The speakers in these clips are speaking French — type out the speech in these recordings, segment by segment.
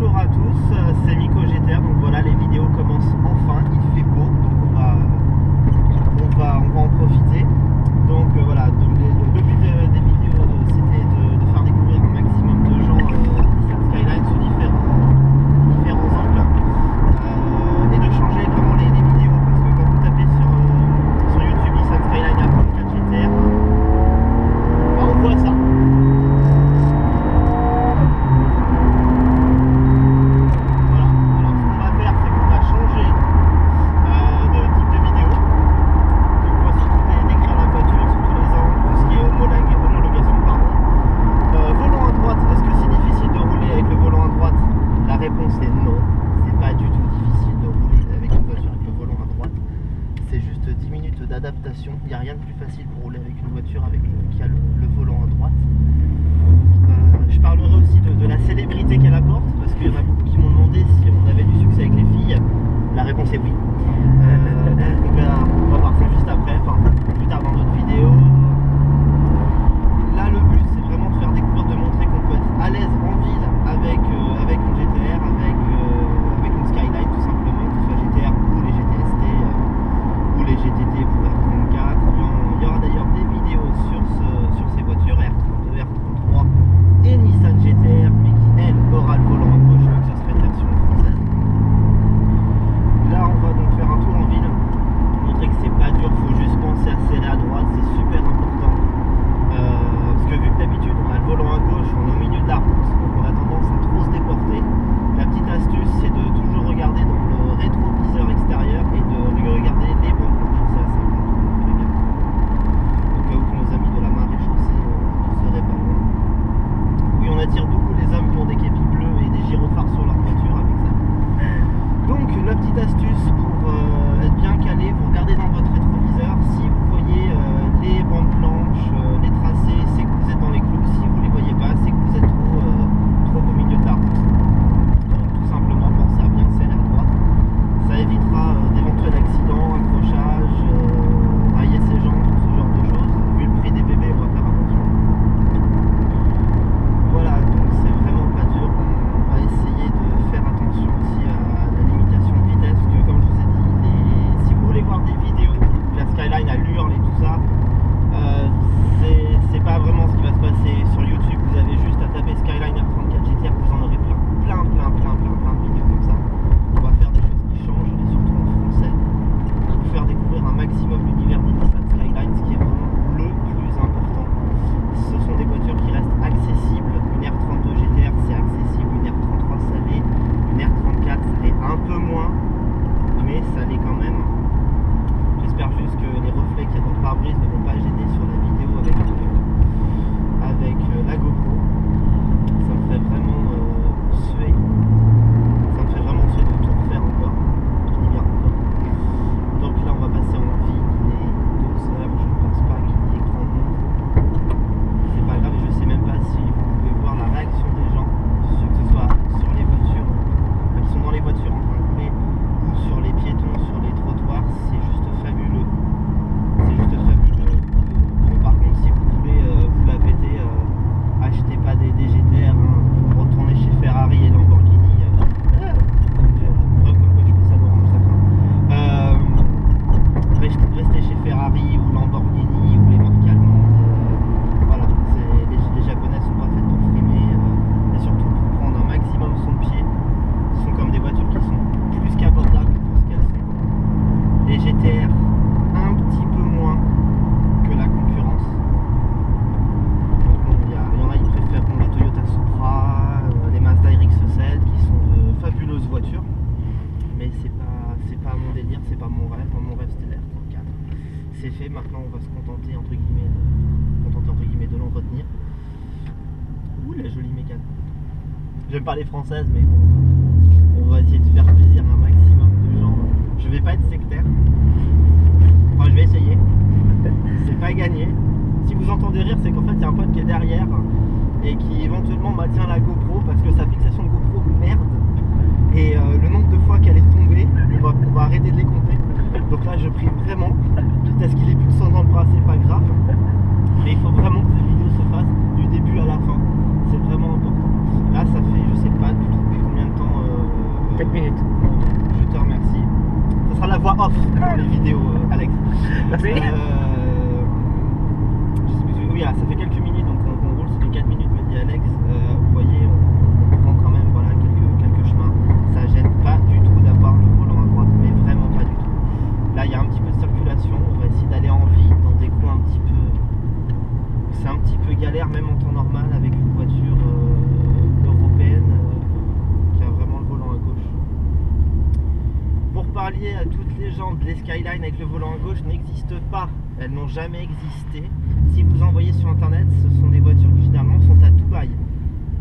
Bonjour à tous, c'est Miko GTR, donc voilà, les vidéos commencent enfin, il fait beau, donc on va en profiter. Donc voilà, le but des vidéos c'était de faire découvrir un maximum de gens Nissan Skyline sous différents angles et de changer vraiment les vidéos, parce que quand vous tapez sur YouTube Nissan Skyline R34 GTR, bah, on voit ça. D'adaptation, il n'y a rien de plus facile pour rouler avec une voiture qui a le volant à droite. Je parlerai aussi de la célébrité qu'elle apporte, parce qu'il y en a beaucoup qui m'ont demandé si on avait du succès avec les filles. La réponse est oui. On va voir ça juste après, enfin plus tard dans notre vidéo. Là le but c'est vraiment de faire découvrir, de montrer qu'on peut être à l'aise en ville avec une GTR, avec une Skyline tout simplement, que ce soit GTR ou les GTST. Ou les GTT pour R34. Il y aura d'ailleurs des vidéos sur ces voitures R32, R33 et Nissan GTR, mais qui elle aura le volant à gauche, donc ce serait une version française. Là on va donc faire un tour en ville, montrer que c'est pas dur, faut juste penser à serrer à droite, c'est super important. Parce que vu que d'habitude on a le volant à gauche, on est au milieu de la route, donc on a tendance à trop se déporter. La petite astuce c'est de toujours regarder dans le rétroviseur extérieur et de regarder les bandes blanches, c'est à 50 au cas où nos amis de la marée chaussée ne seraient pas loin. Oui, on attire beaucoup les hommes qui ont des képis bleus et des gyrophares sur leur voiture avec ça. Donc la petite astuce pour être bien calé, vous regardez dans votre rétroviseur, si vous voyez les bandes blanches, les tracés, c'est que vous êtes dans les clous. Si vous ne les voyez pas, c'est que vous êtes trop au milieu de la route. Tout simplement pensez à bien serrer à droite, ça évitera d'éventuels accidents, accrochages, railler ses jambes, ce genre de choses. Vu le prix des bébés, on va faire attention. Voilà, donc c'est vraiment pas dur. On va essayer de faire attention aussi à la limitation de vitesse, parce que comme je vous ai dit, si vous voulez voir des vidéos, la Skyline à l'hurle et tout ça, c'est pas vraiment ce qui va se passer sur YouTube. Vous avez juste à taper Skyline R34 GTR, vous en aurez plein de vidéos comme ça. On va faire des choses qui changent, et surtout en français, pour vous faire découvrir un maximum l'univers des Nissan Skyline, ce qui est vraiment le plus important. Ce sont des voitures qui restent accessibles. Une R32 GTR c'est accessible, une R33 ça l'est, une R34 ça l'est un peu moins, mais ça l'est quand même. J'espère juste que les reflets qu'il y a dans le pare-brise ne vont pas gêner sur la vidéo avec la GoPro. Ça me ferait vraiment suer. Ça me fait vraiment suer de tout refaire encore. Je dis bien encore. Donc là on va passer en ville, il est 2h, je ne pense pas qu'il y ait grand monde. C'est pas grave, je sais même pas si vous pouvez voir la réaction des gens, que ce soit sur les voitures, qui sont dans les voitures en train de rouler, ou sur les piétons, sur les trottoirs, c'est juste fabuleux. C'est juste fabuleux. Bon par contre si vous voulez vous la péter, achetez pas des GTR, hein. Retournez chez Ferrari et Lamborghini. Preuve comme quoi je fais ça d'orange sacrin. Restez chez Ferrari ou Lamborghini ou les marques allemandes. Voilà, les japonais sont pas faites pour frimer et surtout pour prendre un maximum son pied. Ce sont comme des voitures qui sont plus qu'abordables pour ce qu'elles sont. Les GTR un petit peu moins que la concurrence. Il y en a qui préfèrent les Toyota Supra, les Mazda RX-7 qui sont de fabuleuses voitures, mais c'est pas mon délire, c'est pas mon rêve. Mon rêve c'était l'R34. C'est fait, maintenant on va se contenter entre guillemets de l'entretenir. Ouh la jolie Mégane. J'aime pas les françaises, mais bon, on va essayer de faire plaisir à un maximum de gens. Je vais pas être sectaire, enfin je vais essayer. C'est pas gagné. Si vous entendez rire, c'est qu'en fait il y a un pote qui est derrière et qui éventuellement maintient la GoPro parce que sa fixation de GoPro merde, et le nombre de fois qu'elle est tombée, on va arrêter de les compter. Donc là je prie vraiment, quitte à ce qu'il ait plus de sang dans le bras, c'est pas grave, mais il faut vraiment que cette vidéo se fasse du début à la fin, c'est vraiment important. Là ça fait je sais pas du tout depuis combien de temps pour les vidéos, Alex. Merci. Je sais plus, oui, ça fait quelques minutes, donc on roule, ça fait 4 minutes, me dit Alex. Vous voyez, on prend quand même voilà, quelques chemins. Ça gêne pas du tout d'avoir le volant à droite, mais vraiment pas du tout. Là, il y a un petit peu de circulation. On va essayer d'aller en ville dans des coins un petit peu. C'est un petit peu galère, même en temps normal, avec une voiture européenne qui a vraiment le volant à gauche. Pour parler à toutes les gens, les Skyline avec le volant à gauche n'existent pas. Elles n'ont jamais existé. Si vous envoyez sur internet, ce sont des voitures qui généralement sont à Dubaï.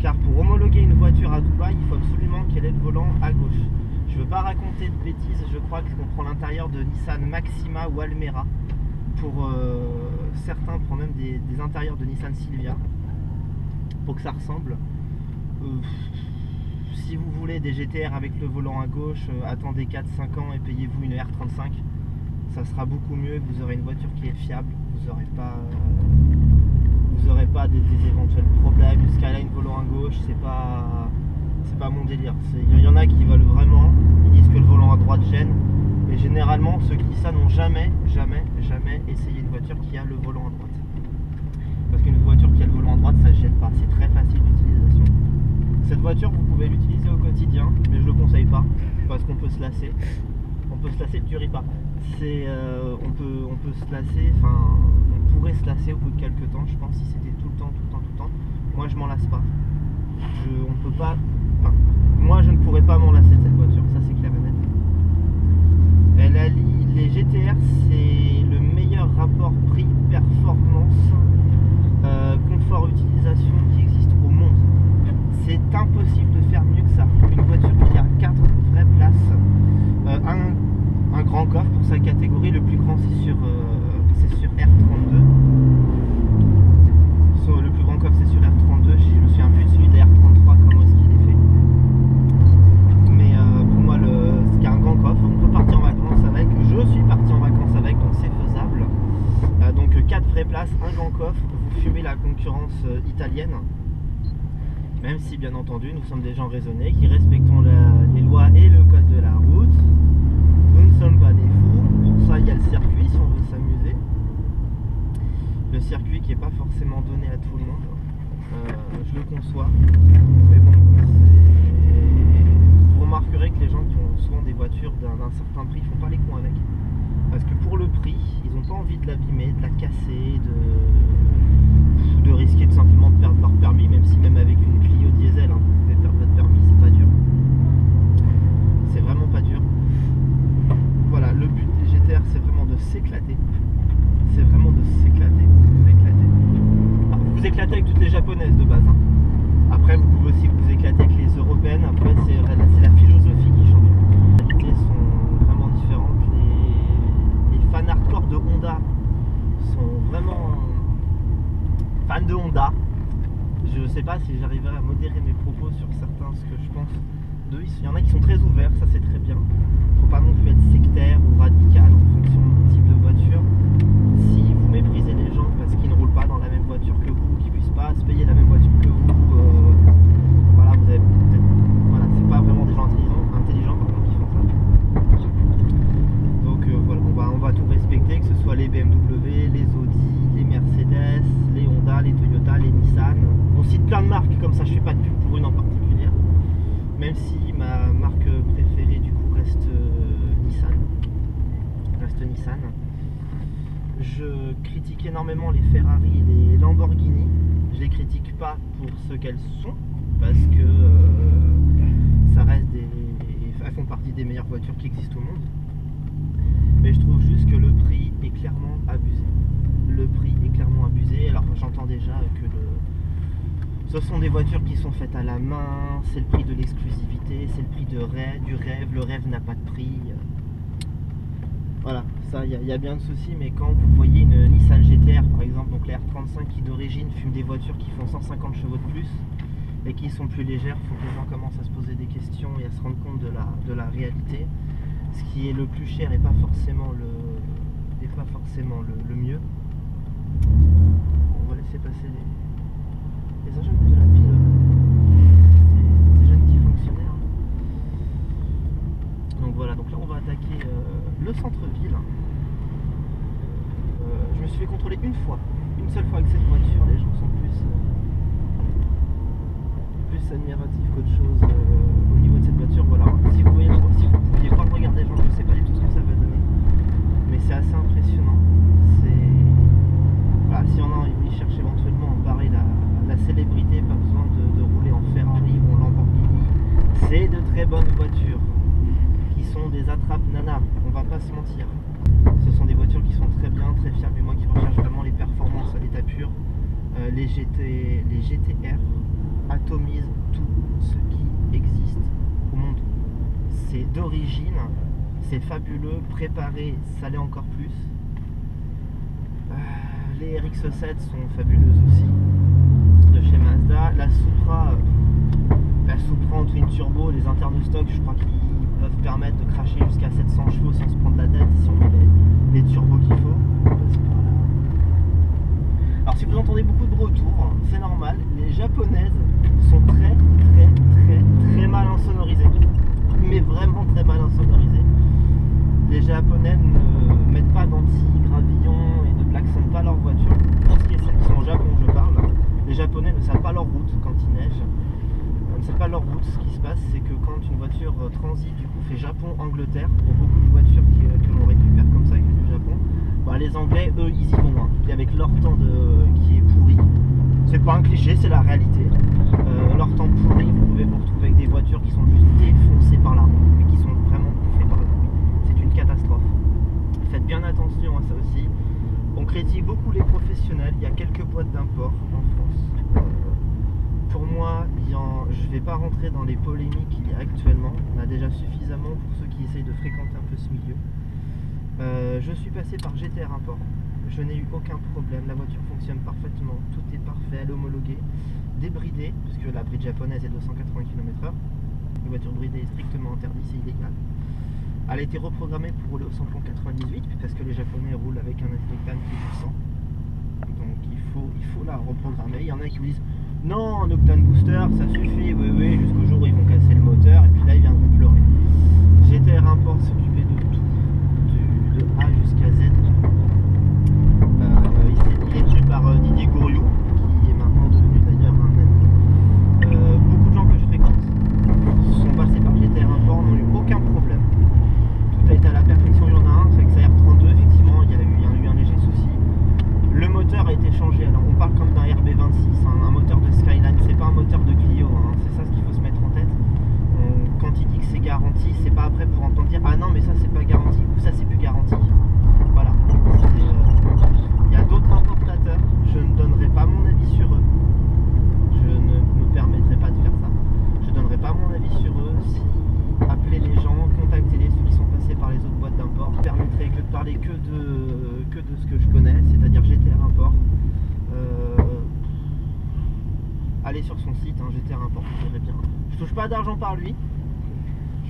Car pour homologuer une voiture à Dubaï, il faut absolument qu'elle ait le volant à gauche. Je ne veux pas raconter de bêtises, je crois qu'on prend l'intérieur de Nissan Maxima ou Almera. Pour certains, on prend même des intérieurs de Nissan Silvia pour que ça ressemble. Si vous voulez des GTR avec le volant à gauche, attendez 4-5 ans et payez-vous une R35. Ça sera beaucoup mieux, vous aurez une voiture qui est fiable, vous n'aurez pas des éventuels problèmes. Une Skyline volant à gauche, c'est pas mon délire. Il y en a qui veulent vraiment, ils disent que le volant à droite gêne. Mais généralement, ceux qui disent ça n'ont jamais essayé une voiture qui a le volant à droite. Parce qu'une voiture qui a le volant à droite, ça ne gêne pas. C'est très facile d'utilisation. Cette voiture, vous pouvez l'utiliser au quotidien, mais je ne le conseille pas. Parce qu'on peut se lasser. On peut se lasser du riz pas. On peut se lasser, enfin, on pourrait se lasser au bout de quelques temps, je pense, si c'était tout le temps. Moi, je m'en lasse pas. On peut pas. Enfin, moi, je ne pourrais pas m'en lasser de cette voiture, ça c'est clair et net. Elle allie les GTR, c'est le meilleur rapport prix-performance, confort utilisation qui existe au monde. C'est impossible de faire mieux que ça. Une voiture qui a 4 vraies places, un grand coffre pour sa catégorie, le plus grand c'est sur R32. Le plus grand coffre c'est sur R32, je me souviens plus de celui de R33, comment est-ce qu'il est fait. Mais pour moi, c'est un grand coffre, on peut partir en vacances avec, je suis parti en vacances avec, donc c'est faisable. Donc 4 vraies places, un grand coffre, vous fumez la concurrence italienne. Même si bien entendu nous sommes des gens raisonnés qui respectons les lois et le code de la route. Nous ne sommes pas des fous, pour ça il y a le circuit si on veut s'amuser. Le circuit qui n'est pas forcément donné à tout le monde, je le conçois. Mais bon, vous remarquerez que les gens qui ont souvent des voitures d'un certain prix font pas les cons avec. Parce que pour le prix, ils n'ont pas envie de l'abîmer, de la casser, de risquer tout simplement de perdre leur permis, même si même avec une Clio diesel, hein, vous pouvez perdre votre permis, c'est pas dur. C'est vraiment pas dur. Voilà, le but des GTR, c'est vraiment de s'éclater. C'est vraiment de s'éclater, vous éclater. Alors, vous éclatez avec toutes les japonaises de base. Hein. Après, vous pouvez aussi vous éclater avec les européennes. Après, c'est la philosophie qui change. Les qualités sont vraiment différentes. Les fans hardcore de Honda sont vraiment fans de Honda. Je sais pas si j'arriverai à modérer mes propos sur certains, ce que je pense d'eux. Il y en a qui sont très ouverts, ça c'est très bien. Faut pas non plus être sectaire ou radical en fonction du type de voiture. Si vous méprisez les gens parce qu'ils ne roulent pas dans la même voiture que vous, qu'ils puissent pas se payer la même voiture que vous, voilà, voilà, c'est pas vraiment des gens intelligents pardon, qui font ça. Donc voilà, on va tout respecter, que ce soit les BMW, les Audi, les Mercedes, les Honda, les Toyota, les Nissan. On cite plein de marques comme ça, je fais pas de pub pour une en particulier. Même si ma marque préférée du coup reste Nissan. Je critique énormément les Ferrari et les Lamborghini. Je les critique pas pour ce qu'elles sont, parce que ça reste elles font partie des meilleures voitures qui existent au monde. Mais je trouve juste que le prix est clairement abusé. Le prix est clairement abusé. Alors j'entends déjà que ce sont des voitures qui sont faites à la main, c'est le prix de l'exclusivité, c'est le prix du rêve, le rêve n'a pas de prix. Voilà, ça, il y a bien de soucis, mais quand vous voyez une Nissan GTR par exemple, donc la R35 qui d'origine fume des voitures qui font 150 chevaux de plus et qui sont plus légères, il faut que les gens commencent à se poser des questions et à se rendre compte de la réalité. Ce qui est le plus cher n'est pas forcément le mieux. On va laisser passer les agents de la ville, ces jeunes petits fonctionnaires. Donc voilà, donc là on va attaquer le centre-ville. positif qu'autre chose au niveau de cette voiture. Voilà, si vous pouviez pas regarder, je ne sais pas du tout ce que ça va donner, mais c'est assez impressionnant. Voilà, si on a envie de chercher éventuellement en parer la célébrité, pas besoin de rouler en Ferrari ou en Lamborghini. C'est de très bonnes voitures qui sont des attrapes nanas, on va pas se mentir. Ce sont des voitures qui sont très bien, très fiables, et moi qui recherche vraiment les performances à l'état pur, les GTR atomisent tout ce qui existe au monde. C'est d'origine, c'est fabuleux, préparé, ça l'est encore plus. Les RX-7 sont fabuleuses aussi, de chez Mazda. La Supra en twin turbo, les internes stock, je crois qu'ils peuvent permettre de cracher jusqu'à 700 chevaux sans se prendre la tête si on met les turbos qu'il faut. Alors si vous entendez beaucoup de retours, c'est normal, les japonaises sont très mal insonorisées, mais vraiment très mal insonorisées. Les japonais ne mettent pas d'anti-gravillon et ne klaxonnent pas leur voiture. Pour ce qui est celles qui sont au Japon, je parle, les japonais ne savent pas leur route quand il neige. Ils ne savent pas leur route. Ce qui se passe, c'est que quand une voiture transite, du coup fait Japon-Angleterre, pour beaucoup de voitures que l'on récupère comme ça qui viennent du Japon, bah, les Anglais, eux, ils y vont. Hein. Et avec leur temps qui est pourri, c'est pas un cliché, c'est la réalité. Leur temps pourri, vous pouvez vous retrouver avec des voitures qui sont juste défoncées par la roue, mais qui sont vraiment bouffées par la roue. C'est une catastrophe. Faites bien attention à ça aussi. On critique beaucoup les professionnels. Il y a quelques boîtes d'import en France. Pour moi, je ne vais pas rentrer dans les polémiques qu'il y a actuellement. On a déjà suffisamment pour ceux qui essayent de fréquenter un peu ce milieu. Je suis passé par GTR Import. Je n'ai eu aucun problème. La voiture fonctionne parfaitement. Tout est parfait. Elle est homologuée. Débridée, puisque la bride japonaise est de 280 km/h. Une voiture bridée est strictement interdite, c'est illégal. Elle a été reprogrammée pour rouler au samplon 98, parce que les Japonais roulent avec un octane qui est du 100. Donc il faut la reprogrammer. Il y en a qui vous disent non, un octane booster, ça suffit, oui, jusqu'au jour où ils vont casser le moteur, et puis là ils viendront pleurer. GTR Import s'occupait de tout, de A jusqu'à Z. Il est tenu par Didier Gouriou, qui est maintenant devenu d'ailleurs un ami. Beaucoup de gens que je fréquente sont passés par GTR Import, n'ont eu aucun problème. Tout a été à la perfection. Il y en a un, c'est que ça R32, effectivement, il y a eu un léger souci. Le moteur a été changé. Alors on parle comme d'un RB26, un moteur de Skyline, c'est pas un moteur de Clio, hein. C'est ça ce qu'il faut se mettre en tête. Quand il dit que c'est garanti, c'est pas après pour entendre dire ah non mais ça c'est pas garanti ou ça c'est plus garanti. Voilà. Il y a d'autres importateurs, je ne donnerai pas mon avis sur eux. Je ne me permettrai pas de faire ça. Je donnerai pas mon avis sur eux. Si appelez les gens, contactez-les, ceux qui sont passés par les autres boîtes d'import. Je permettrai de parler que de ce que je connais, c'est-à-dire GTR Import. Allez sur son site, hein, GTR Import, vous verrez bien. Je touche pas d'argent par lui,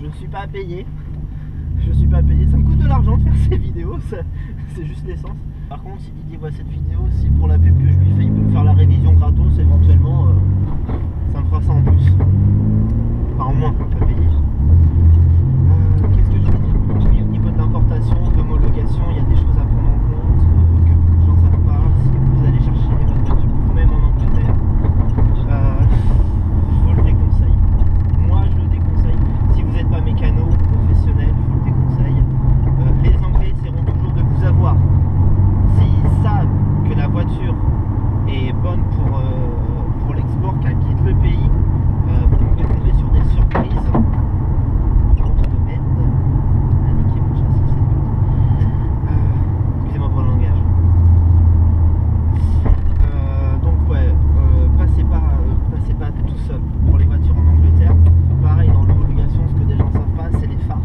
je ne suis pas payé. Ça me coûte de l'argent de faire ces vidéos, c'est juste l'essence. Par contre, si Didier voit cette vidéo, si pour la pub que je lui fais, il peut me faire la révision gratos, éventuellement, ça me fera ça en plus. Enfin, au moins, pas payé. Qu'est-ce que je veux dire? Oui, au niveau de l'importation, de l'homologation, il y a des choses à prendre en compte que beaucoup de gens ne savent pas. Si vous allez chercher votre voiture vous-même en Angleterre, je vous le déconseille. Moi, je le déconseille. Si vous n'êtes pas mécano professionnel, je vous le déconseille. Les Anglais essaieront toujours de vous avoir. S'ils savent que la voiture est bonne pour l'export, qu'elle quitte le pays, vous pouvez tomber sur des surprises. Honte de merde. Elle a niqué mon châssis, cette pute. Excusez-moi pour le langage. Donc ouais, passez pas tout seul. Pour les voitures en Angleterre, pareil dans l'homologation, ce que des gens ne savent pas, c'est les phares.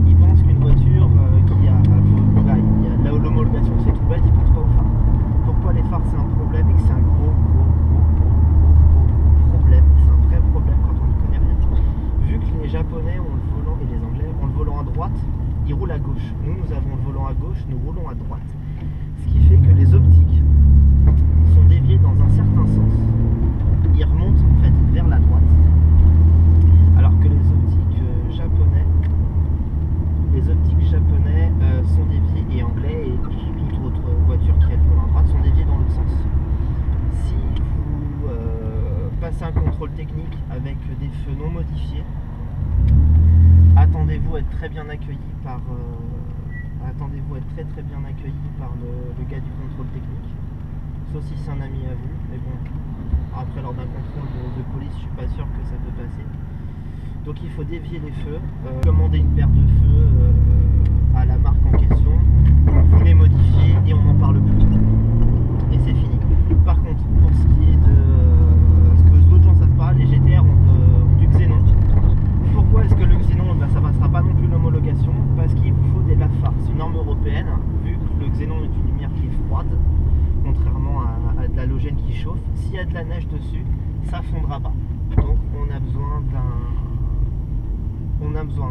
Ils pensent qu'une voiture qui a l'homologation c'est tout bête, ils pensent pas aux phares. Pourquoi les phares c'est un problème et que c'est un gros problème, c'est un vrai problème quand on n'y connaît rien. Vu que les Japonais ont le volant et les Anglais ont le volant à droite, ils roulent à gauche. Nous avons le volant à gauche, nous roulons à droite. Ce qui fait que les optiques sont déviées dans un certain sens. Ils remontent en fait vers la droite. Alors que les optiques japonais sont déviés, et anglais et toute autre voiture qui a le volant à droite sont déviés dans l'autre sens. Si vous passez un contrôle technique avec des feux non modifiés. Attendez-vous à être très bien accueilli par le gars du contrôle technique, sauf si c'est un ami à vous, mais bon, après lors d'un contrôle de police, je suis pas sûr que ça peut passer. Donc il faut dévier les feux, commander une paire de feux à la marque en question, vous les modifiez et on n'en parle plus. Et c'est fini. Par contre, pour ce qui est de ce que d'autres gens ne savent pas, les GTR ont du xénon. Pourquoi est-ce que le xénon, ça ne passera pas non plus l'homologation? Parce qu'il vous faut des LAFAR, c'est une norme européenne, vu que le xénon est une lumière qui est froide, contrairement à de l'halogène qui chauffe. S'il y a de la neige dessus, ça ne fondra pas. Donc on a besoin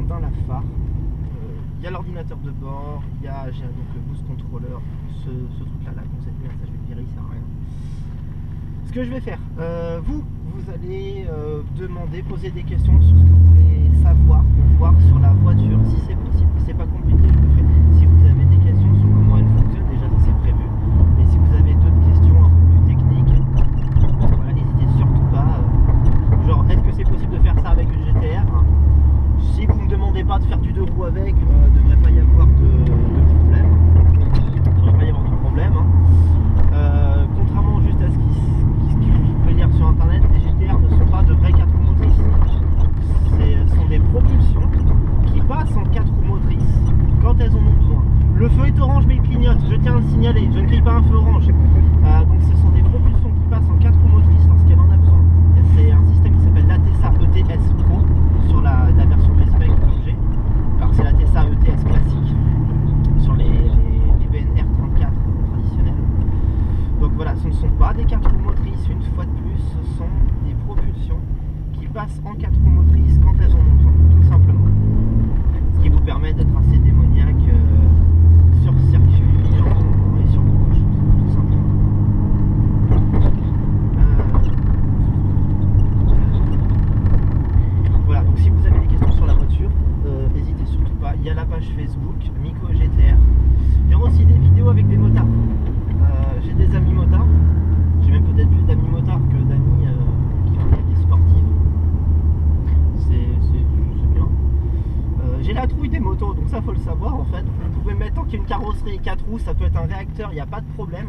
d'un LAFAR. Il y a l'ordinateur de bord, j'ai donc le boost controller, ce truc là, la concept ça je vais le virer, il sert à rien. Ce que je vais faire, vous allez poser des questions sur ce que vous voulez savoir ou voir sur la voiture, si c'est possible. Si c'est pas compliqué, je le ferai. Si vous avez des questions sur comment elle fonctionne, déjà ça c'est prévu. Mais si vous avez d'autres questions un peu plus techniques, voilà, n'hésitez surtout pas. Genre, est-ce que c'est possible de faire ça avec une GTR? Si vous ne me demandez pas de faire du 2 roues avec, il ne devrait pas y avoir de problème. Contrairement juste à ce que vous pouvez lire sur internet, les GTR ne sont pas de vraies 4 roues motrices. Ce sont des propulsions qui passent en 4 roues motrices quand elles en ont besoin. Le feu est orange mais il clignote, je tiens à le signaler, je ne grille pas un feu orange. Donc ce sont des propulsions qui passent en 4 roues motrices lorsqu'elle en a besoin. C'est un système qui s'appelle l'ATESA ETS Pro sur la version V-Spec que j'ai. Alors c'est l'ATESA ETS classique sur les BNR 34 traditionnels. Donc voilà, ce ne sont pas des 4 roues motrices, une fois de plus, ce sont des propulsions qui passent en 4 roues motrices quand elles en ont besoin, tout simplement. Ce qui vous permet d'être assez démoniaque sur circuit et sur beaucoup de choses, tout simplement. Voilà, donc si vous avez des questions sur la voiture, n'hésitez surtout pas. Il y a la page Facebook, Miko GTR. Il y aura aussi des vidéos avec des motards. J'ai des amis motards. J'ai même peut-être plus d'amis motards que d'amis qui ont des sportives. C'est bien. J'ai la trouille des motos, donc ça faut le savoir en fait. Vous pouvez mettre, tant qu'il y a une carrosserie 4 roues, ça peut être un réacteur, il n'y a pas de problème.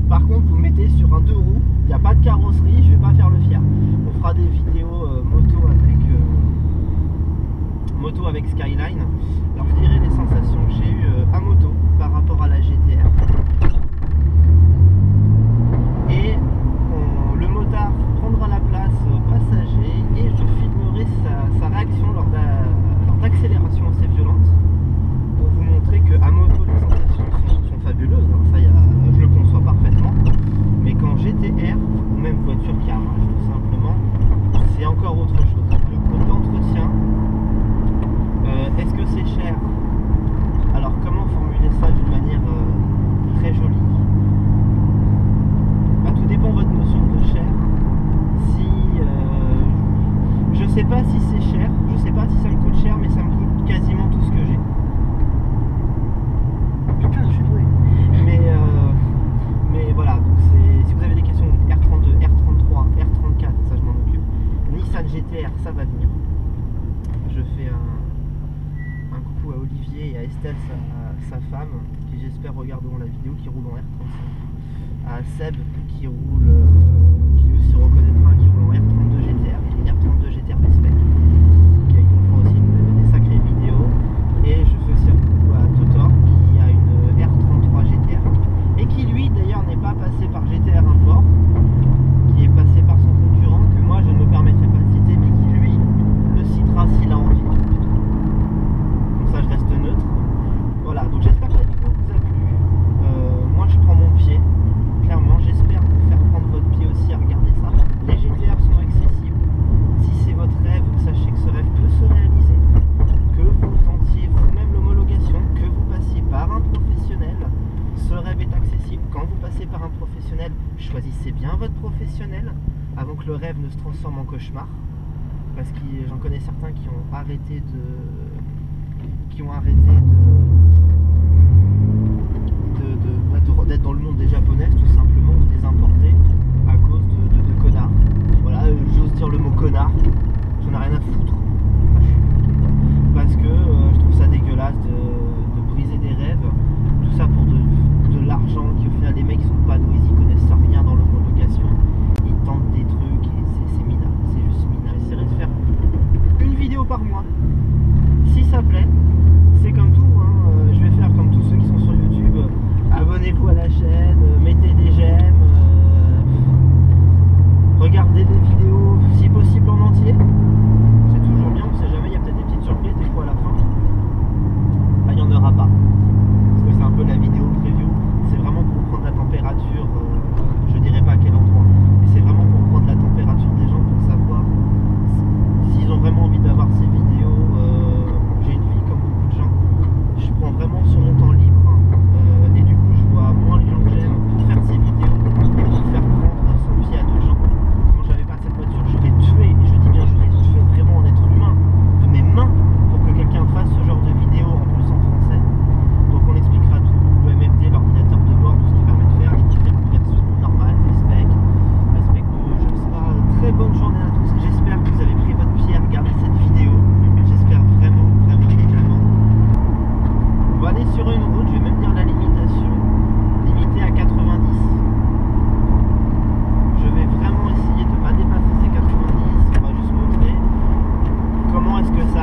Par contre, vous mettez sur un 2 roues, il n'y a pas de carrosserie, je vais pas faire le fier. On fera des vidéos moto avec Skyline. Alors je dirais les sensations que j'ai eues à moto par rapport à la GTR. Et le motard prendra la place passager et je filmerai sa réaction lors d'accélération assez violente pour vous montrer qu'à moto les sensations sont fabuleuses, hein, ça je le conçois parfaitement, mais qu'en GTR ou même voiture qui arrache tout simplement, c'est encore autre chose. Le coût d'entretien, est-ce que c'est cher? Alors comment formuler ça d'une manière très jolie? Tout dépend de votre notion de cher. Je sais pas si c'est cher, je sais pas si ça me coûte cher, mais ça me coûte quasiment tout ce que j'ai. Putain, je suis doué. Mais voilà, donc si vous avez des questions, R32, R33, R34, ça je m'en occupe. Nissan GTR, ça va venir. Je fais un coucou à Olivier et à Estelle, sa femme, qui j'espère regarderont la vidéo, qui roule en R35. À Seb qui aussi reconnaîtra, qui roule en R32 GTR, il y a une R32 GTR V-Spec, qui fera aussi des sacrées vidéos. Et je fais aussi un coucou à Totor qui a une R33 GTR et qui lui d'ailleurs n'est pas passé par GTR Import, qui est passé par son concurrent que moi je ne me permettrai pas de citer, mais qui lui le citera s'il a envie. Comme ça je reste neutre. Voilà, donc j'espère que la vidéo vous a plu. Moi je prends mon pied. Clairement, j'espère vous faire prendre votre pied aussi à regarder ça. Les GTR sont accessibles. Si c'est votre rêve, sachez que ce rêve peut se réaliser. Que vous tentiez vous-même l'homologation, que vous passiez par un professionnel, ce rêve est accessible. Quand vous passez par un professionnel, choisissez bien votre professionnel avant que le rêve ne se transforme en cauchemar. Parce que j'en connais certains qui ont arrêté d'être dans le monde des japonaises tout simplement, ou des importés à cause de connards. Voilà, j'ose dire le mot connard, qu'on n'a rien à foutre. Parce que je trouve ça dégueulasse de briser des rêves, tout ça pour de l'argent, qui au final les mecs ils sont pas doués, ils connaissent rien dans l'homologation, ils tentent des trucs et c'est minable, c'est juste minable. J'essaierai de faire une vidéo par mois, si ça plaît, c'est comme tout, hein. Je vais faire comme tous ceux qui sont sur YouTube, abonnez-vous à la chaîne, mettez des j'aime, regardez les vidéos si possible en entier. C'est toujours bien, on sait jamais, il y a peut-être des petites surprises des fois à la fin. Là, il n'y en aura pas. Parce que c'est un peu la vidéo preview. C'est vraiment pour prendre la température, je dirais pas à quel endroit, mais c'est vraiment pour prendre la température des gens pour savoir s'ils ont vraiment envie d'avoir ces vidéos. J'ai une vie comme beaucoup de gens. Je prends vraiment sur mon temps libre. Et du coup, je vois moins les gens que j'aime pour faire ces vidéos et pour faire prendre son pied à d'autres gens. Quand j'avais pas cette voiture, j'aurais tué, et je dis bien j'aurais tué vraiment un être humain de mes mains pour que quelqu'un fasse ce genre de vidéo, en plus en français. Donc on expliquera tout, le MFD, l'ordinateur de bord, tout ce qui permet de faire, les différentes versions normales, les specs, aspect 2, je sais pas. Très bonne journée à tous, j'espère que vous avez pris votre pied à regarder cette vidéo, j'espère vraiment, vraiment, vraiment. On va aller sur une route, je vais même dire la limitation, limitée à 90. Je vais vraiment essayer de ne pas dépasser ces 90, on va juste montrer comment est-ce que ça